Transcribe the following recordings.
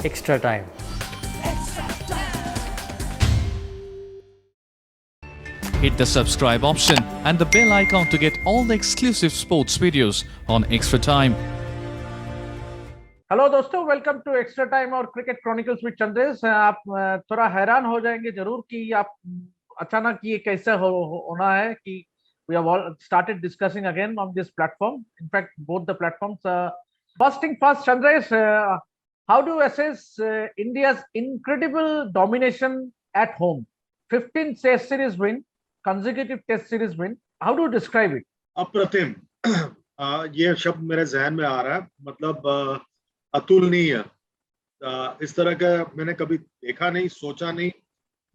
extra time. Hit the subscribe option and the bell icon to get all the exclusive sports videos on Extra Time. Hello दोस्तों, welcome to extra time और cricket chronicles with Chandresh. आप थोड़ा हैरान हो जाएंगे जरूर कि आप अचानक ये कैसे होना है कि we have started discussing again on this platform, in fact both the platforms. First thing first, Chandresh, how do assess India's incredible domination at home? 15 test series win, consecutive test series win, how do describe it? अप्रतिम। ये शब्द मेरे जहन में आ रहा है, मतलब अतुलनीय। इस तरह का मैंने कभी देखा नहीं, सोचा नहीं।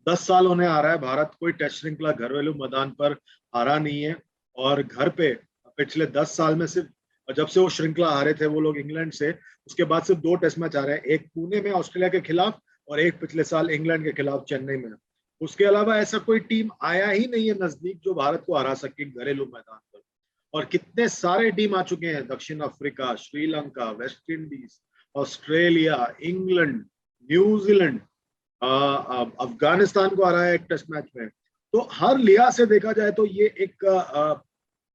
10 साल होने आ रहा है, भारत कोई टेस्ट श्रृंखला घरेलू मैदान पर हारा नहीं है। और घर पे पिछले 10 साल में सिर्फ जब से वो श्रृंखला हारे थे वो लोग इंग्लैंड से, उसके बाद सिर्फ 2 टेस्ट मैच आ रहे हैं, एक पुणे में ऑस्ट्रेलिया के खिलाफ और एक पिछले साल इंग्लैंड के खिलाफ चेन्नई में। उसके अलावा ऐसा कोई टीम आया ही नहीं है नजदीक जो भारत को हरा सके घरेलू मैदान पर। और कितने सारे टीम आ चुके हैं, दक्षिण Africa, Sri Lanka, West Indies, Australia, England, New Zealand, Afghanistan को हराया है एक टेस्ट मैच में। तो हर लिहाज से देखा जाए तो ये एक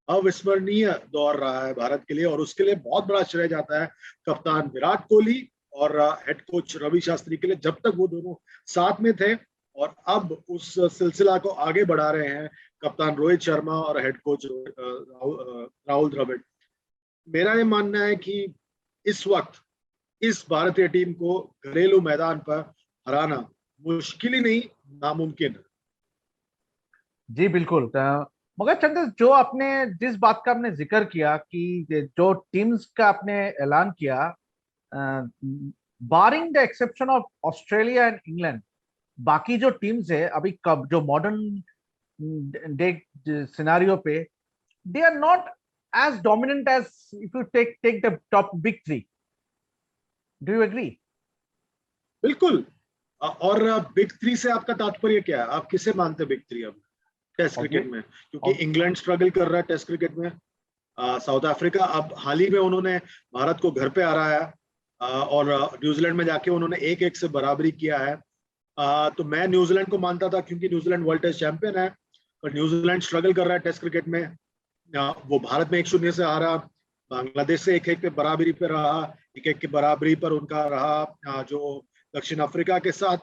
अविस्मरणीय दौर रहा है भारत के लिए। और उसके लिए बहुत बड़ा श्रेय जाता है कप्तान विराट कोहली और हेड कोच रवि शास्त्री के लिए, जब तक वो दोनों साथ में थे। और अब उस सिलसिला को आगे बढ़ा रहे हैं कप्तान रोहित शर्मा और हेड कोच राहुल द्रविड़। मेरा ये मानना है कि इस वक्त इस भारतीय टीम को घरेलू मैदान पर हराना मुश्किल ही नहीं, नामुमकिन है। जी बिल्कुल। मगर चंद्र, जो आपने जिस बात का आपने जिक्र किया कि जो टीम्स का आपने ऐलान किया, barring the exception of Australia and England, बाकी जो टीम्स है अभी कब जो मॉडर्न डे सिनारियो पे, they are not as dominant as if you take the top big 3। Do you agree? बिल्कुल। और बिग 3 से आपका तात्पर्य क्या है? आप किसे मानते बिग 3 अब टेस्ट क्रिकेट में? क्योंकि इंग्लैंड स्ट्रगल कर रहा है टेस्ट क्रिकेट में, साउथ अफ्रीका अब हाल ही में उन्होंने भारत को घर पे हराया, और न्यूजीलैंड में जाके उन्होंने 1-1 से बराबरी किया है। तो मैं न्यूजीलैंड को मानता था क्योंकि न्यूजीलैंड वर्ल्ड टेस्ट चैंपियन है, पर न्यूजीलैंड स्ट्रगल कर रहा है टेस्ट क्रिकेट में। वो भारत में 1-0 से हारा, बांग्लादेश से 1-1 पे बराबरी पे रहा, 1-1 की बराबरी पर उनका रहा। जो दक्षिण अफ्रीका के साथ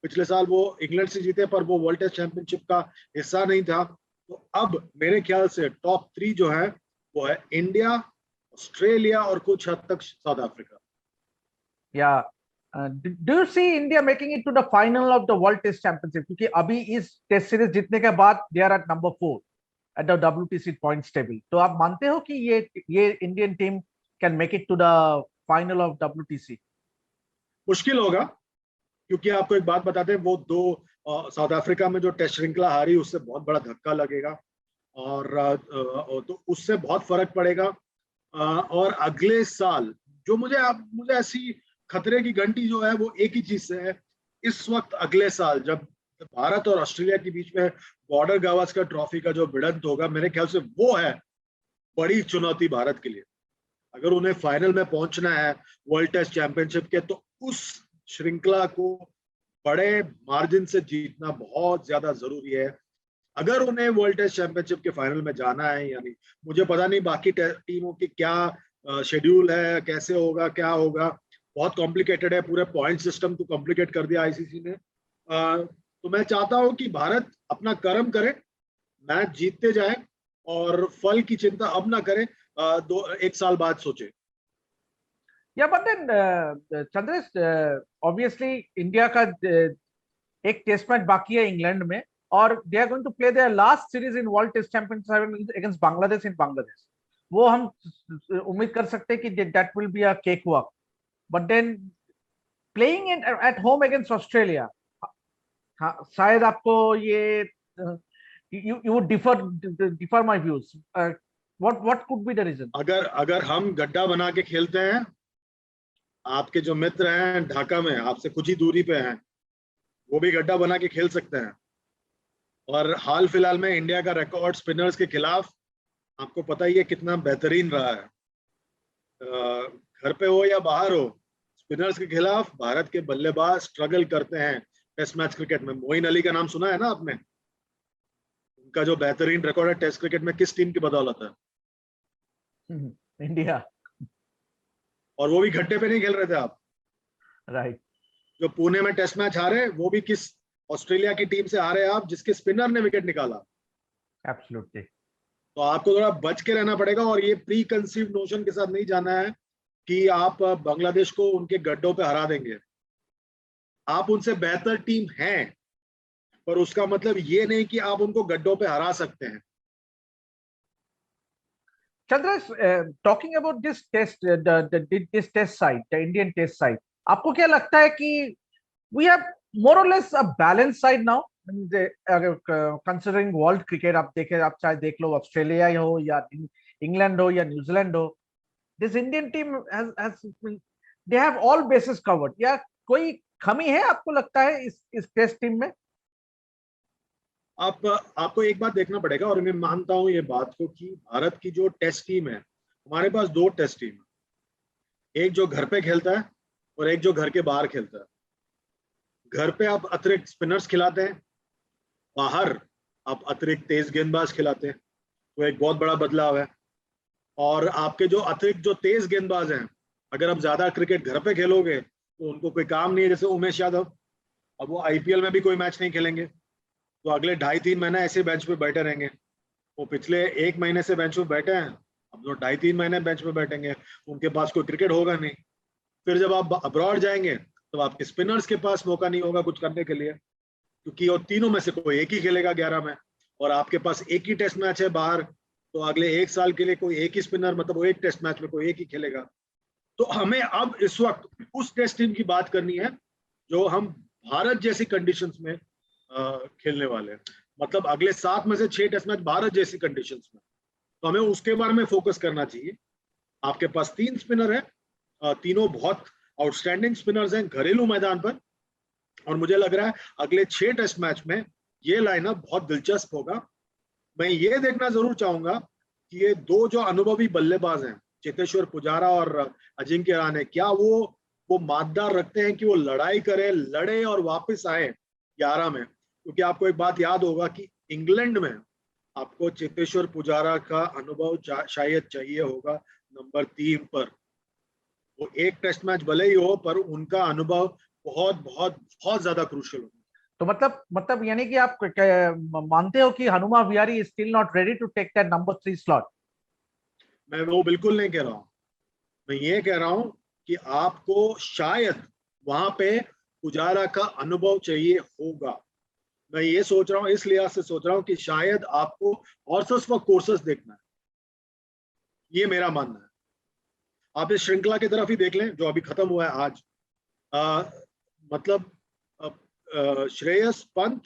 पिछले साल वो इंग्लैंड से जीते, पर वो वर्ल्ड टेस्ट चैंपियनशिप का हिस्सा नहीं था। तो अब मेरे ख्याल से टॉप 3 जो है वो है इंडिया, ऑस्ट्रेलिया और कुछ हद तक साउथ अफ्रीका। या do you see India making it to the final of the world test championship? क्योंकि अभी इस टेस्ट सीरीज जीतने के बाद they are at number 4 at the WTC points table. तो आप मानते हो कि ये Indian team can make it to the final of WTC? मुश्किल होगा, क्योंकि आपको एक बात बताते हैं, वो 2 साउथ अफ्रीका में जो टेस्ट श्रृंखला हारी उससे बहुत बड़ा धक्का लगेगा और तो उससे बहुत फर्क पड़ेगा। और अगले साल जो मुझे ऐसी खतरे की घंटी जो है वो एक ही चीज से है। इस वक्त अगले साल जब भारत और ऑस्ट्रेलिया के बीच में बॉर्डर गावस्कर ट्रॉफी का जो भिड़ंत होगा, मेरे ख्याल से वो है बड़ी चुनौती भारत के लिए। अगर उन्हें फाइनल में पहुंचना है वर्ल्ड टेस्ट चैंपियनशिप के, तो उस श्रृंखला को बड़े मार्जिन से जीतना बहुत ज्यादा जरूरी है अगर उन्हें वर्ल्ड टेस्ट चैंपियनशिप के फाइनल में जाना है। यानी मुझे पता नहीं बाकी टीमों की क्या शेड्यूल है, कैसे होगा, क्या होगा, बहुत कॉम्प्लिकेटेड है। पूरे पॉइंट सिस्टम को कॉम्प्लिकेट कर दिया आईसीसी ने। तो मैं चाहता हूं कि भारत अपना कर्म करे, मैच जीतते जाए और फल की चिंता अब ना करें, 1 साल बाद सोचे। या but then Chandresh, obviously India का एक टेस्ट मैच बाकी है इंग्लैंड में, और they are going to play their last series in World test Championship against Bangladesh in Bangladesh. वो हम उम्मीद कर सकते हैं कि that will be a cake walk. But then playing at home against Australia, हाँ, शायद आपको ये you would differ my views. What could be the reason? अगर हम गड्ढा बना के खेलते हैं, आपके जो मित्र हैं ढाका में आपसे कुछ ही दूरी पे हैं, वो भी गड्ढा बना के खेल सकते हैं। और हाल फिलहाल में इंडिया का रिकॉर्ड स्पिनर्स के खिलाफ आपको पता ही है कितना बेहतरीन रहा है। घर पे हो या बाहर हो, स्पिनर्स के खिलाफ भारत के बल्लेबाज स्ट्रगल करते हैं टेस्ट मैच क्रिकेट में। मोइन अली का नाम सुना है ना आपने? उनका जो बेहतरीन रिकॉर्ड है टेस्ट क्रिकेट में किस टीम की बदौलत है? इंडिया। और वो भी घट्टे पे नहीं खेल रहे थे आप। राइट। जो पुणे में टेस्ट मैच हारे वो भी किस ऑस्ट्रेलिया की टीम से हारे आप, जिसके स्पिनर ने विकेट निकाला। एब्सोल्युटली। तो आपको थोड़ा बच के रहना पड़ेगा और ये प्री कंसीव नोशन के साथ नहीं जाना है कि आप बांग्लादेश को उनके गड्ढों पे हरा देंगे। आप उनसे बेहतर टीम हैं, पर उसका मतलब ये नहीं कि आप उनको गड्ढों पे हरा सकते हैं। Chandresh, talking about this test, this test side, the Indian test side, आपको क्या लगता है कि we have more or less a balanced side now? Considering world cricket, आप देखें, आप चाहे देख लो ऑस्ट्रेलिया हो या इंग्लैंड हो या न्यूजीलैंड हो, this Indian team has they have all bases covered. या कोई कमी है आपको लगता है इस टेस्ट टीम में? आपको एक बात देखना पड़ेगा, और मैं मानता हूं ये बात को कि भारत की जो टेस्ट टीम है, हमारे पास दो टेस्ट टीम है, एक जो घर पे खेलता है और एक जो घर के बाहर खेलता है। घर पे आप अतिरिक्त स्पिनर्स खिलाते हैं, बाहर आप अतिरिक्त तेज गेंदबाज खिलाते हैं, तो एक बहुत बड़ा बदलाव है। और आपके जो अतिरिक्त जो तेज गेंदबाज हैं, अगर आप ज्यादा क्रिकेट घर पे खेलोगे तो उनको कोई काम नहीं है। जैसे उमेश यादव, अब वो आईपीएल में भी कोई मैच नहीं खेलेंगे, तो अगले 2.5-3 महीने ऐसे बेंच पे बैठे रहेंगे। वो पिछले 1 महीने से बेंच पे बैठे हैं, अब जो 2.5-3 महीने बेंच पे बैठेंगे, उनके पास कोई क्रिकेट होगा नहीं। फिर जब आप अब्रॉड जाएंगे तो आपके स्पिनर्स के पास मौका नहीं होगा कुछ करने के लिए, क्योंकि वो तीनों में से कोई एक ही खेलेगा 11 में, और आपके पास एक ही टेस्ट मैच है बाहर, तो अगले 1 साल के लिए कोई एक ही स्पिनर, मतलब वो एक टेस्ट मैच में कोई एक ही खेलेगा। तो हमें अब इस वक्त उस टेस्ट टीम की बात करनी है जो हम भारत जैसी कंडीशंस में खेलने वाले हैं। मतलब अगले 7 में से 6 टेस्ट मैच भारत जैसी कंडीशंस में, तो हमें उसके बारे में फोकस करना चाहिए। आपके पास 3 स्पिनर है, तीनों बहुत आउटस्टैंडिंग स्पिनर्स हैं घरेलू मैदान पर, और मुझे लग रहा है अगले 6 टेस्ट मैच में ये लाइनअप बहुत दिलचस्प होगा। मैं ये देखना जरूर चाहूंगा कि ये दो जो अनुभवी बल्लेबाज हैं, चेतेश्वर पुजारा और अजिंक्य रहाणे, क्या वो मातदार रखते हैं कि वो लड़ाई करे, लड़े और वापस आए 11 में। क्योंकि आपको एक बात याद होगा कि इंग्लैंड में आपको चेतेश्वर पुजारा का अनुभव शायद चाहिए होगा नंबर 3 पर। वो एक टेस्ट मैच भले ही हो, पर उनका अनुभव बहुत बहुत बहुत ज्यादा क्रूशियल होगा। तो मतलब यानी कि आप मानते हो कि Hanuma Vihari is still not ready to take that number 3 slot? मैं वो बिल्कुल नहीं कह रहा हूं। मैं ये कह रहा हूं कि आपको शायद वहां पे पुजारा का अनुभव चाहिए होगा। मैं ये सोच रहा हूं, इस लिहाज से सोच रहा हूं कि शायद आपको ऑर्सस व कोर्सस देखना है, ये मेरा मानना है। आप इस श्रृंखला की तरफ ही देख लें जो अभी खत्म हुआ है आज। मतलब श्रेयस, पंत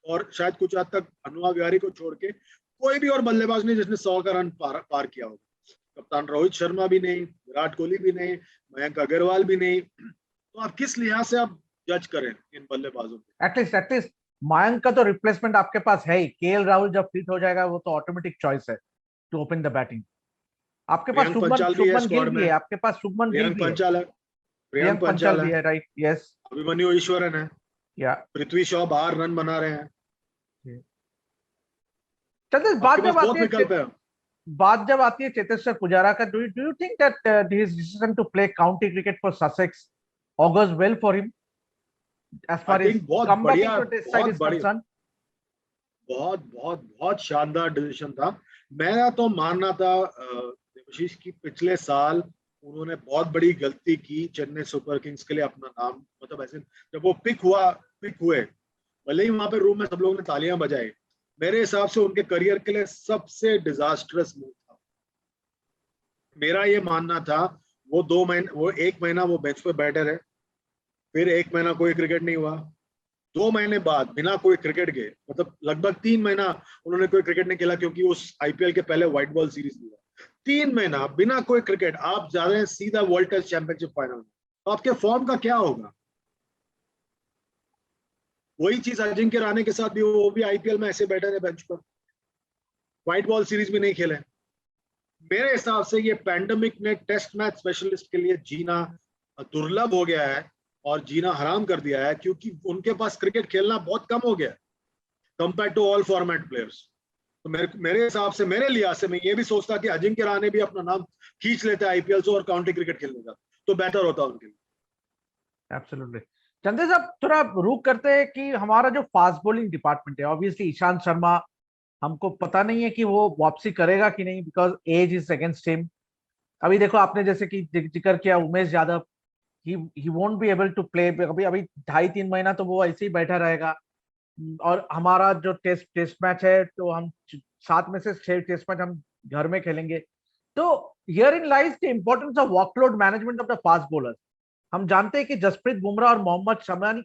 और शायद कुछ हद तक हनुमा विहारी को छोड़ के कोई भी और बल्लेबाज नहीं जिसने 100 का रन पार किया होगा। कप्तान रोहित शर्मा भी नहीं, विराट कोहली भी नहीं, मयंक अग्रवाल भी नहीं। तो आप किस लिहाज से आप जज करें इन बल्लेबाजों को? एटलीस्ट मयंक का तो रिप्लेसमेंट आपके पास है ही। केएल राहुल जब फिट हो जाएगा वो तो ऑटोमेटिक चॉइस है टू ओपन द बैटिंग। आपके पास शुभमन गिल भी है, आपके पास शुभमन गिल भी है, प्रियंक पंचाल भी है, राइट? यस, अभिमन्यु ईश्वरन है, या पृथ्वी शॉ बाहर रन बना रहे हैं। चलिए बात जब आती है चेतेश्वर पुजारा का, do you think that his decision to play county cricket for Sussex augurs well for him as far as comebacking to this side is concerned? बहुत बहुत बहुत शानदार डिसीजन था। मेरा तो मानना था देवाशीष की पिछले साल उन्होंने बहुत बड़ी गलती की चेन्नई सुपर किंग्स के लिए अपना नाम, मतलब ऐसे जब वो पिक हुए, भले ही वहां पे रूम में सब लोगों ने तालियां बजाई, मेरे हिसाब से उनके करियर के लिए सबसे डिजास्टरस मूव था। मेरा ये मानना था वो 1 महीना वो बेंच पे बैठे रहे, फिर 1 महीना कोई क्रिकेट नहीं हुआ, 2 महीने बाद बिना कोई क्रिकेट के, मतलब लगभग 3 महीना उन्होंने कोई क्रिकेट नहीं खेला क्योंकि उस आईपीएल के पहले व्हाइट बॉल सीरीज हुआ। 3 महीना बिना कोई क्रिकेट, आप जा रहे हैं सीधा वर्ल्ड टेस्ट चैंपियनशिप फाइनल में, तो आपके फॉर्म का क्या होगा? वही चीज अजिंक्य रहाणे के साथ भी, वो भी आईपीएल में ऐसे बैठे रहे बेंच पर, व्हाइट बॉल सीरीज भी नहीं खेले। मेरे हिसाब से ये पैंडेमिक ने टेस्ट मैच स्पेशलिस्ट के लिए जीना दुर्लभ हो गया है और जीना हराम कर दिया है, क्योंकि उनके पास क्रिकेट खेलना बहुत कम हो गया compare to all format players. तो मेरे हिसाब से, मेरे लिहाज से, मैं ये भी सोचता कि अजिंक्य रहाणे भी अपना नाम खींच लेते आईपीएल से और काउंटी क्रिकेट खेलने का, तो बेहतर होता उनके लिए। एब्सोल्युटली। चंदेल साहब, थोड़ा रुक करते हैं कि हमारा जो फास्ट बॉलिंग डिपार्टमेंट है, ऑब्वियसली ईशांत शर्मा, हमको पता नहीं है कि वो वापसी करेगा कि नहीं, because age is against him. अभी देखो, आपने जैसे कि जिक्र किया Umesh Yadav, he won't be able to play. अभी अभी 2.5-3 महीना तो वो ऐसे ही बैठा रहेगा। और हमारा जो टेस्ट मैच है, तो हम 7 में से 6 टेस्ट मैच हम घर में खेलेंगे। तो here in lies the importance of workload management of the fast bowlers. हम जानते हैं कि जसप्रीत बुमराह और मोहम्मद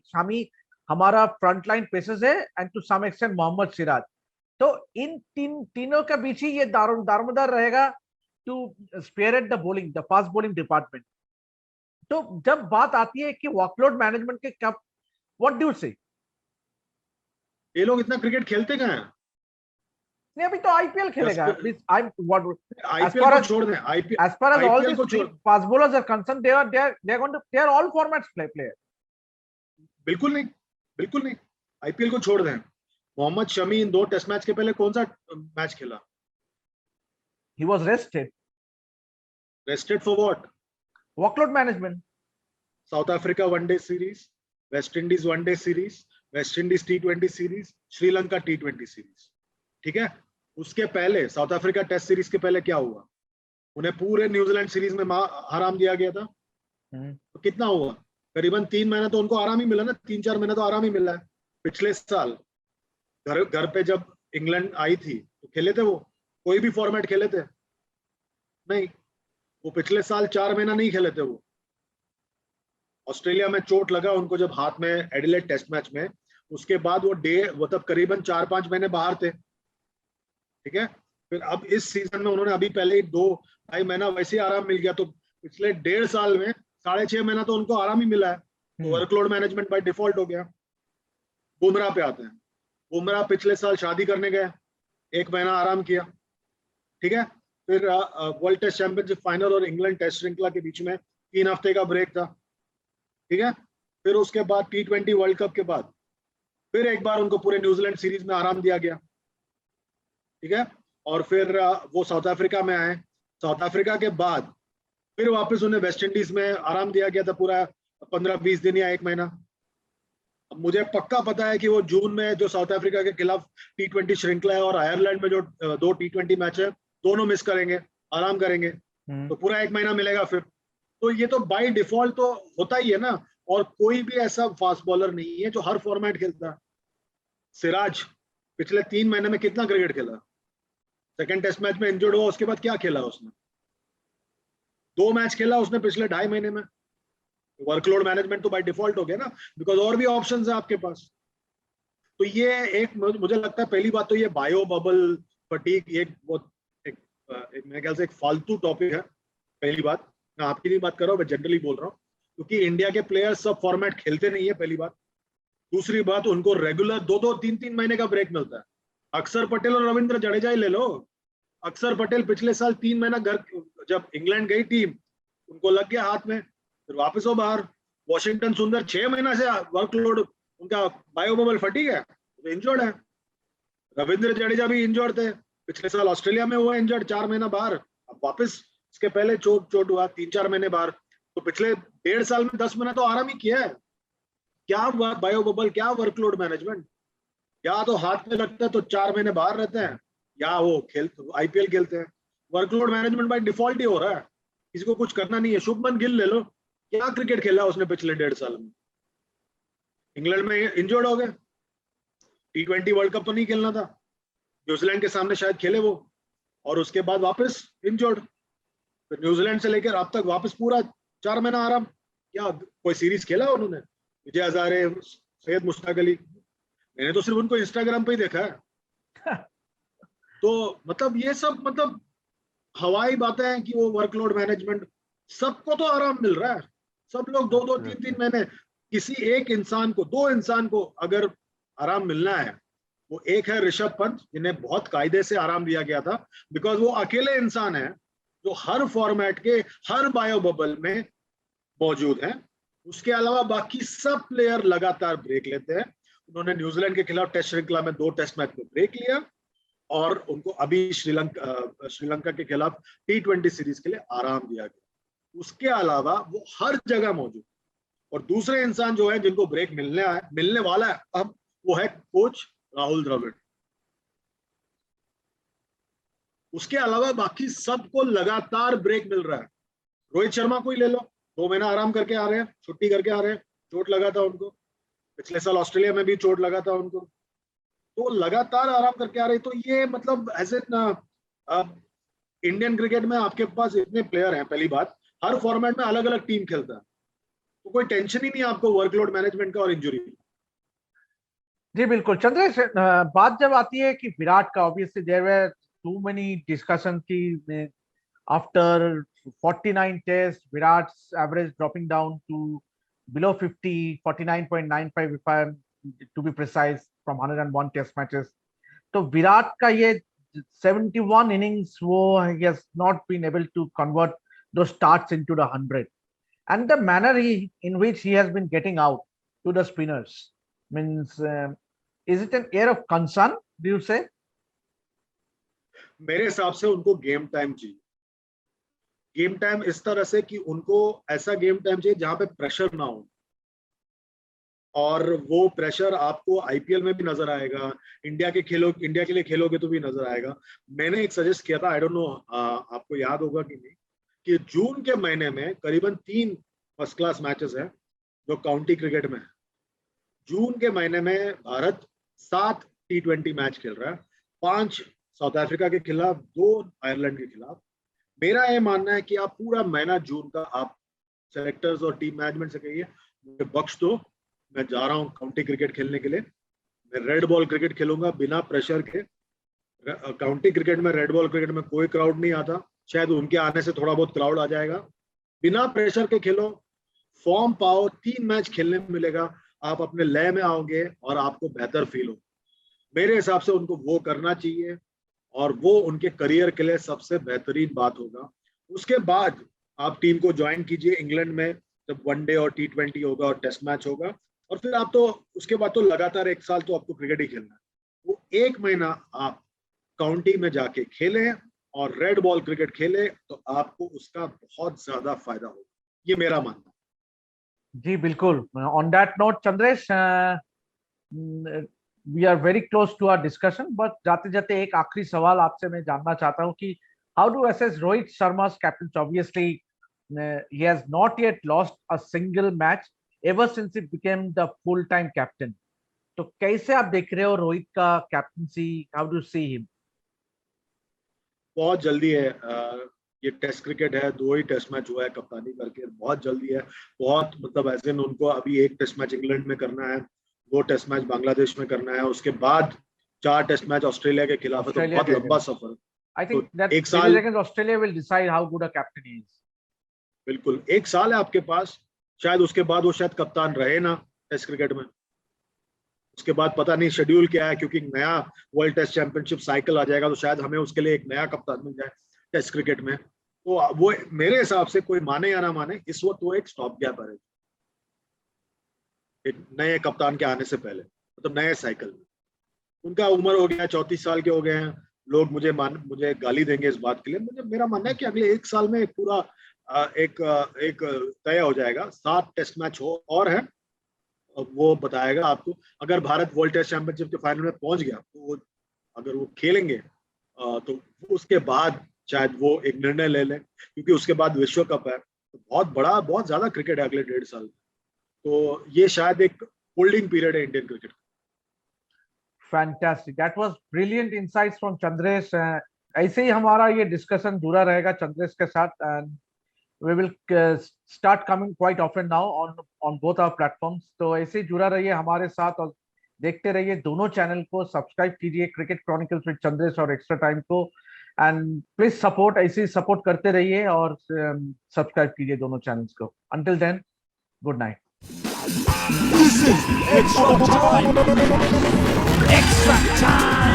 शामी हमारा फ्रंटलाइन पेसर्स है, and to some extent Mohammed Siraj. तो इन तीनों के बीच ही ये दारोमदार रहेगा to spearhead the bowling, the fast bowling department. तो जब बात आती है कि वर्कलोड मैनेजमेंट के, कब, व्हाट डू यू से? ये लोग इतना क्रिकेट खेलते कहाँ हैं? नहीं, अभी तो आईपीएल खेलेगा। आईपीएल को छोड़ दें, as far as all IPL को these छोड़, fast bowlers are concerned, they are all formats player. बिल्कुल नहीं, बिल्कुल नहीं। आईपीएल को छोड़ दें। मोहम्मद शमी इन 2 टेस्ट मैच के पहले कौन सा मैच खेला? He was rested. Rested for what? Workload management. South Africa one day series, West Indies one day series, West Indies T20 series, Sri Lanka T20 series, ठीक है। उसके पहले साउथ अफ्रीका टेस्ट सीरीज के पहले क्या हुआ? उन्हें पूरे न्यूजीलैंड सीरीज में आराम दिया गया था। तो कितना हुआ? करीबन 3 महीना तो उनको आराम ही मिला ना, 3-4 महीना तो आराम ही मिला है। पिछले साल घर पे जब इंग्लैंड आई थी तो खेले थे वो? कोई भी फॉर्मेट खेले थे? नहीं। वो पिछले साल 4 महीना नहीं खेले थे। वो ऑस्ट्रेलिया में चोट लगा उनको जब हाथ में, एडिलेड टेस्ट मैच में, उसके बाद वो तब करीबन 4-5 महीने बाहर थे, ठीक है। फिर अब इस सीजन में उन्होंने अभी पहले ही 2-2.5 महीना वैसे ही आराम मिल गया। तो पिछले 1.5 साल में 6.5 महीना तो उनको आराम ही मिला है। तो वर्कलोड मैनेजमेंट बाय डिफॉल्ट हो गया। बुमराह पे आते हैं। बुमराह पिछले साल शादी करने गए, 1 महीना आराम किया, ठीक है। फिर वर्ल्ड टेस्ट चैंपियनशिप फाइनल और इंग्लैंड टेस्ट श्रृंखला के बीच में 3 हफ्ते का ब्रेक था, ठीक है। फिर उसके बाद T20 वर्ल्ड कप के बाद फिर एक बार उनको पूरे न्यूजीलैंड सीरीज में आराम दिया गया, ठीक है। और फिर वो साउथ अफ्रीका में आए। साउथ अफ्रीका के बाद फिर वापस उन्हें वेस्ट इंडीज में आराम दिया गया था, पूरा 15-20 दिन या 1 महीना। अब मुझे पक्का पता है कि वो जून में जो साउथ अफ्रीका के खिलाफ T20 श्रृंखला है और आयरलैंड में जो 2 T20 मैच है, दोनों मिस करेंगे, आराम करेंगे, तो पूरा 1 महीना मिलेगा फिर। तो ये तो बाय डिफॉल्ट तो होता ही है ना। और कोई भी ऐसा फास्ट बॉलर नहीं है जो हर फॉर्मेट खेलता है। सिराज पिछले 3 महीने में कितना क्रिकेट खेला? सेकंड टेस्ट मैच में इंजर्ड हुआ, उसके बाद क्या खेला उसने? 2 मैच खेला उसने पिछले 2.5 महीने में। वर्कलोड मैनेजमेंट तो बाय डिफॉल्ट हो गया ना, बिकॉज और भी ऑप्शंस है आपके पास। तो ये एक, मुझे लगता है पहली बात तो ये बायो बबल फटीग मेरे ख्याल से एक फालतू टॉपिक है। पहली बात, मैं आपकी नहीं बात कर रहा हूँ, मैं जनरली बोल रहा हूँ, क्योंकि इंडिया के प्लेयर्स सब फॉर्मेट खेलते नहीं है, पहली बात। दूसरी बात, उनको रेगुलर 2-2, 3-3 महीने का ब्रेक मिलता है। अक्षर पटेल और रविंद्र जडेजा ही ले लो। अक्षर पटेल पिछले साल 3 महीना घर, जब इंग्लैंड गई टीम, उनको लग गया हाथ में, फिर वापस हो बाहर। वॉशिंगटन सुंदर 6 महीना से वर्कलोड, उनका बायो बबल फटी है, तो इंजर्ड है। रविंद्र जडेजा भी इंजर्ड थे, पिछले साल ऑस्ट्रेलिया में हुआ इंजर्ड, 4 महीना बाहर। अब वापस, इसके पहले चोट हुआ, 3-4 महीने बाहर। तो पिछले 1.5 साल में 10 महीना तो आराम ही किया है। क्या बायो बबल, क्या वर्कलोड मैनेजमेंट? या तो हाथ में लगता है तो 4 महीने बाहर रहते हैं, या वो आईपीएल खेलते हैं। वर्कलोड मैनेजमेंट बाय डिफॉल्ट ही हो रहा है, किसी को कुछ करना नहीं है। शुभमन गिल ले लो, क्या क्रिकेट खेला उसने पिछले 1.5 साल में? इंग्लैंड में इंजर्ड हो गए, T20 वर्ल्ड कप तो नहीं खेलना था, न्यूजीलैंड के सामने शायद खेले वो, और उसके बाद वापस इंजर्ड। फिर न्यूजीलैंड से लेकर अब तक वापस पूरा 4 महीना आराम। क्या कोई सीरीज खेला उन्होंने? विजय हजारे, सैयद मुश्ताक अली, मैंने तो सिर्फ उनको इंस्टाग्राम पे ही देखा है। तो मतलब ये सब मतलब हवाई बातें हैं कि वो वर्कलोड मैनेजमेंट, सबको तो आराम मिल रहा है। सब लोग 2-2, 3-3 महीने, किसी एक इंसान को, 2 इंसान को अगर आराम मिलना है, वो एक है ऋषभ पंत, जिन्हें बहुत कायदे से आराम दिया गया था, बिकॉज वो अकेले इंसान है जो हर फॉर्मेट के हर बायो बबल में मौजूद हैं। उसके अलावा बाकी सब प्लेयर लगातार ब्रेक लेते हैं। उन्होंने न्यूजीलैंड के खिलाफ टेस्ट श्रृंखला में 2 टेस्ट मैच में ब्रेक लिया और उनको अभी श्रीलंका के खिलाफ T20 सीरीज के लिए आराम दिया गया। उसके अलावा वो हर जगह मौजूद। और दूसरे इंसान जो है जिनको ब्रेक मिलने वाला है अब, वो है कोच राहुल द्रविड़। उसके अलावा बाकी सबको लगातार ब्रेक मिल रहा है। रोहित शर्मा को ही ले लो, 2 महीना आराम करके आ रहे हैं, छुट्टी करके आ रहे हैं, चोट लगा था उनको, पिछले साल ऑस्ट्रेलिया में भी चोट लगा था उनको, तो लगातार आराम करके आ रहे। तो ये मतलब ऐसे इंडियन क्रिकेट में आपके पास इतने प्लेयर हैं, पहली बात हर फॉर्मेट में अलग अलग टीम खेलता है, तो कोई टेंशन ही नहीं आपको वर्कलोड मैनेजमेंट का और इंजरी। जी बिल्कुल चंद्रेश, बात जब आती है कि विराट का, obviously there were too many discussion की after 49 test Virat's average dropping down to below 50, 49.95 if I am to be precise from 101 test matches. तो विराट का ये 71 innings वो he has not been able to convert those starts into the 100, and the manner in which he has been getting out to the spinners means is it an air of concern, do you say? मेरे हिसाब से उनको game time चाहिए। Game time इस तरह से कि उनको ऐसा गेम टाइम चाहिए जहां पे प्रेशर ना हो, और वो प्रेशर आपको आईपीएल में भी नजर आएगा, इंडिया के लिए खेलोगे तो भी नजर आएगा। मैंने एक सजेस्ट किया था, आई डोंट नो आपको याद होगा कि नहीं, कि जून के महीने में करीबन 3 फर्स्ट क्लास मैचेस हैं जो काउंटी क्रिकेट में है। जून के महीने में भारत 7 T20 मैच खेल रहा है, 5 साउथ अफ्रीका के खिलाफ, 2 आयरलैंड के खिलाफ। मेरा ये मानना है कि आप पूरा महीना जून का आप सेलेक्टर्स और टीम मैनेजमेंट से कहिए मुझे बख्श दो, मैं जा रहा हूँ काउंटी क्रिकेट खेलने के लिए, मैं रेड बॉल क्रिकेट खेलूंगा बिना प्रेशर के। काउंटी क्रिकेट में, रेड बॉल क्रिकेट में कोई क्राउड नहीं आता, शायद उनके आने से थोड़ा बहुत क्राउड आ जाएगा। बिना प्रेशर के खेलो, फॉर्म पाओ, 3 मैच खेलने में मिलेगा, आप अपने लय में आओगे और आपको बेहतर फील हो। मेरे हिसाब से उनको वो करना चाहिए और वो उनके करियर के लिए सबसे बेहतरीन बात होगा। उसके बाद आप टीम को ज्वाइन कीजिए इंग्लैंड में, जब वनडे और T20 होगा और टेस्ट मैच होगा, और फिर आप तो उसके बाद तो लगातार 1 साल तो आपको क्रिकेट ही खेलना है। वो 1 महीना आप काउंटी में जाके खेलें और रेड बॉल क्रिकेट खेलें, तो आपको उसका बहुत ज्यादा फायदा होगा, ये मेरा मानना है। जी बिल्कुल। On that note Chandresh, we are very close to our discussion, but जाते जाते एक आखिरी सवाल आपसे मैं जानना चाहता हूं कि how do assess Rohit Sharma's captaincy? Obviously he has not yet lost a single match ever since he became the full-time captain. तो कैसे आप देख रहे हो रोहित का captaincy? How do see him? बहुत जल्दी है, ये टेस्ट क्रिकेट है, 2 ही टेस्ट मैच हुआ है कप्तानी करके, बहुत जल्दी है। बहुत मतलब ऐसे उनको अभी 1 टेस्ट मैच इंग्लैंड में करना है, 2 टेस्ट मैच बांग्लादेश में करना है, उसके बाद 4 टेस्ट मैच ऑस्ट्रेलिया के खिलाफ है, तो बहुत लंबा सफर है। I think तो that 1 साल against Australia will decide how good a captain he is. बिल्कुल 1 साल है आपके पास, शायद उसके बाद वो शायद कप्तान रहे ना टेस्ट क्रिकेट में। उसके बाद पता नहीं शेड्यूल क्या है, क्योंकि नया वर्ल्ड टेस्ट चैंपियनशिप साइकिल आ जाएगा, तो शायद हमें उसके लिए एक नया कप्तान मिल जाए टेस्ट क्रिकेट में। तो वो मेरे हिसाब से, कोई माने या ना माने, इस वक्त वो एक स्टॉप गैप है एक नए कप्तान के आने से पहले, मतलब नए साइकिल में। उनका उम्र हो गया, 34 साल के हो गए हैं। लोग मुझे गाली देंगे इस बात के लिए। मेरा मानना है कि अगले 1 साल में पूरा एक तय हो जाएगा। 7 टेस्ट मैच हो और है, वो बताएगा आपको। अगर भारत वर्ल्ड टेस्ट चैंपियनशिप के फाइनल में पहुंच गया, तो अगर वो खेलेंगे तो उसके बाद शायद वो एक निर्णय ले लें, क्योंकि उसके बाद विश्व कप है, तो बहुत ज्यादा क्रिकेट है अगले 1.5 साल। तो ये शायद एक होल्डिंग पीरियड है Indian cricket. Fantastic. That was brilliant insights from Chandresh. ऐसे ही हमारा ये डिस्कशन जुड़ा रहेगा चंद्रेश के साथ, and we will start coming quite often now on both our platforms. तो ऐसे ही जुड़ा रहिए हमारे साथ और देखते रहिए दोनों चैनल को। सब्सक्राइब कीजिए क्रिकेट क्रॉनिकल्स विद चंद्रेश और एक्स्ट्रा टाइम को, एंड प्लीज सपोर्ट, ऐसे ही सपोर्ट करते रहिए और सब्सक्राइब कीजिए दोनों चैनल्स को। Until then, good night. This is Extra Time! Extra Time!